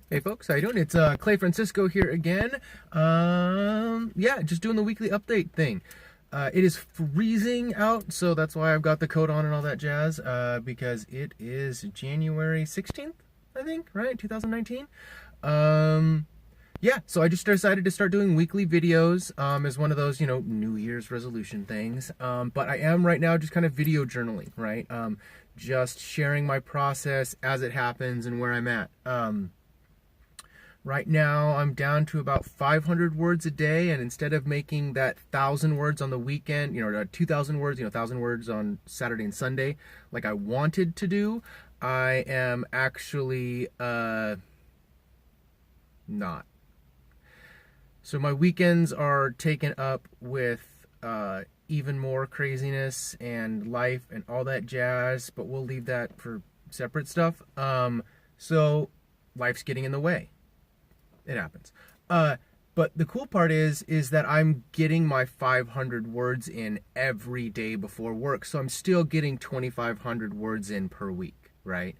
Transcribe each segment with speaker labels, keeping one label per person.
Speaker 1: Hey folks, how you doing? It's Clay Francisco here again. Yeah, just doing the weekly update thing. It is freezing out, so that's why I've got the coat on and all that jazz. Because it is January 16th, I think, right? 2019. Yeah, so I just decided to start doing weekly videos as one of those, New Year's resolution things. But I am right now just kind of video journaling, right? Just sharing my process as it happens and where I'm at. Right now, I'm down to about 500 words a day, and instead of making that 1,000 words on the weekend, 2,000 words, 1,000 words on Saturday and Sunday, like I wanted to do, I am actually not. So my weekends are taken up with even more craziness and life and all that jazz, but we'll leave that for separate stuff. So life's getting in the way. It happens. But the cool part is that I'm getting my 500 words in every day before work. So I'm still getting 2,500 words in per week, right?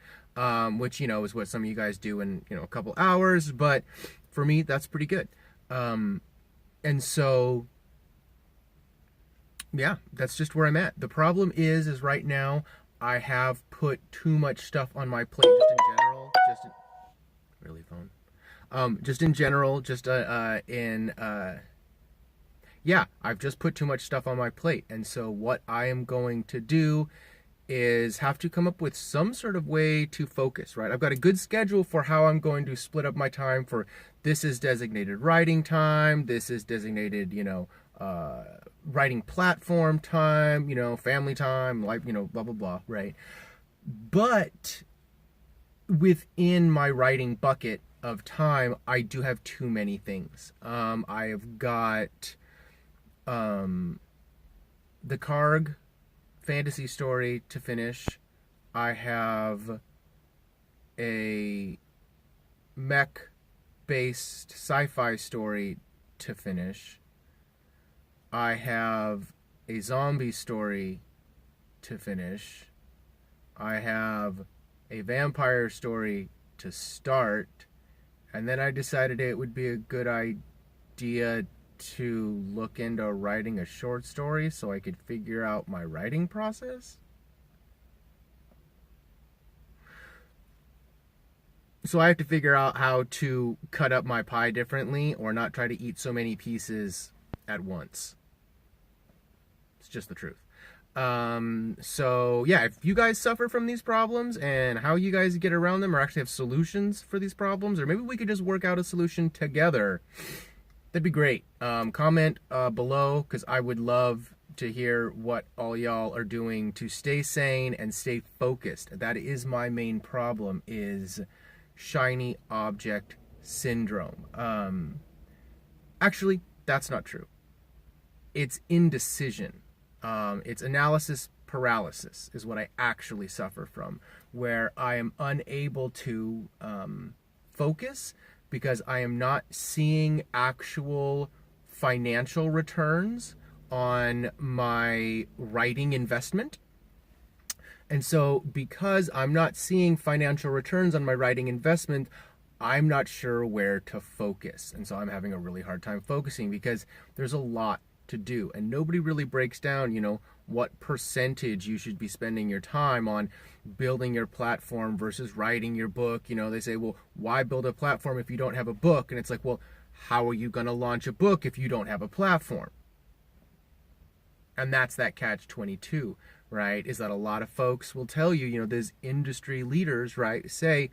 Speaker 1: Which, is what some of you guys do in, a couple hours. But for me, that's pretty good. And so, yeah, that's just where I'm at. The problem is right now I have put too much stuff on my plate just in general. Really phone. Just in general, yeah, I've just put too much stuff on my plate. And so what I am going to do is have to come up with some sort of way to focus, right? I've got a good schedule for how I'm going to split up my time for this is designated writing time, this is designated, writing platform time, family time, like, blah, blah, blah, right? But within my writing bucket of time, I do have too many things. I have got the Karg fantasy story to finish. I have a mech-based sci-fi story to finish. I have a zombie story to finish. I have a vampire story to start. And then I decided it would be a good idea to look into writing a short story so I could figure out my writing process. So I have to figure out how to cut up my pie differently or not try to eat so many pieces at once. It's just the truth. So yeah, if you guys suffer from these problems and how you guys get around them or actually have solutions for these problems, or maybe we could just work out a solution together, that'd be great. Comment below, because I would love to hear what all y'all are doing to stay sane and stay focused. That is my main problem, is shiny object syndrome. Actually, that's not true. It's indecision. It's analysis paralysis is what I actually suffer from, where I am unable to focus because I am not seeing actual financial returns on my writing investment. And so because I'm not seeing financial returns on my writing investment, I'm not sure where to focus. And so I'm having a really hard time focusing because there's a lot to do, and nobody really breaks down what percentage you should be spending your time on building your platform versus writing your book. They say, well, why build a platform if you don't have a book? And it's like, well, how are you going to launch a book if you don't have a platform? And that's that catch-22, right? Is that a lot of folks will tell you, there's industry leaders, right, say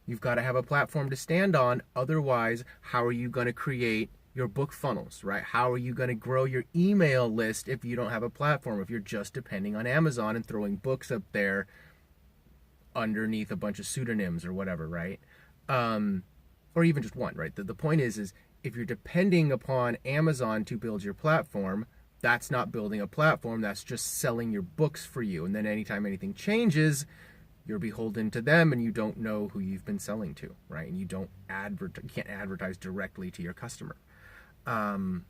Speaker 1: you've got to have a platform to stand on. Otherwise, how are you going to create your book funnels, right? How are you going to grow your email list if you don't have a platform, if you're just depending on Amazon and throwing books up there underneath a bunch of pseudonyms or whatever, right? Or even just one, right? The point is if you're depending upon Amazon to build your platform, that's not building a platform, that's just selling your books for you. And then anytime anything changes, you're beholden to them and you don't know who you've been selling to, right? And you can't advertise directly to your customer. And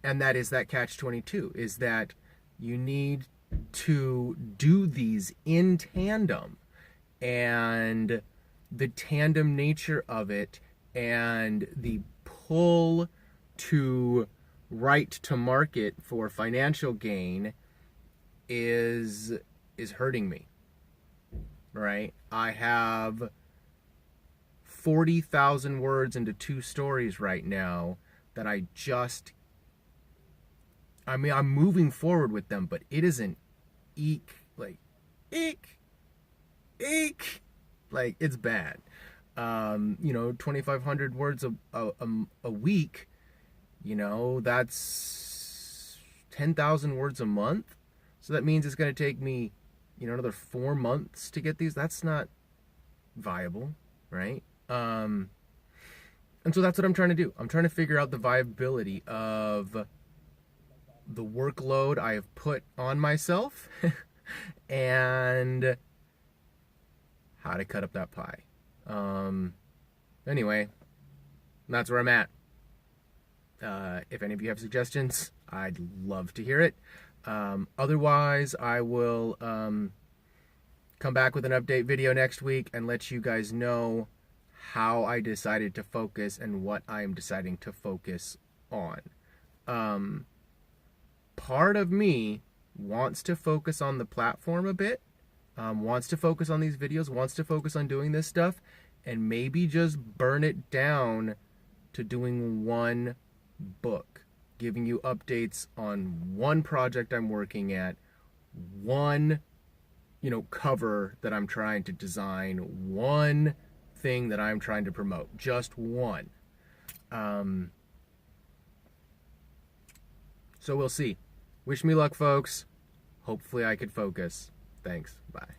Speaker 1: that is that catch-22, is that you need to do these in tandem. And the tandem nature of it and the pull to write to market for financial gain is hurting me, right? I have 40,000 words into 2 stories right now that I'm moving forward with them, but it is an eek, like, eek, eek, like, it's bad. 2,500 words a week, that's 10,000 words a month. So that means it's going to take me, another 4 months to get these. That's not viable, right? And so that's what I'm trying to do. I'm trying to figure out the viability of the workload I have put on myself and how to cut up that pie. Anyway, that's where I'm at. If any of you have suggestions, I'd love to hear it. Otherwise, I will come back with an update video next week and let you guys know how I decided to focus and what I'm deciding to focus on. Part of me wants to focus on the platform a bit, wants to focus on these videos, wants to focus on doing this stuff, and maybe just burn it down to doing one book, giving you updates on one project I'm working at, one, cover that I'm trying to design, one thing that I'm trying to promote, just one. So we'll see. Wish me luck, folks. Hopefully I could focus. Thanks. Bye.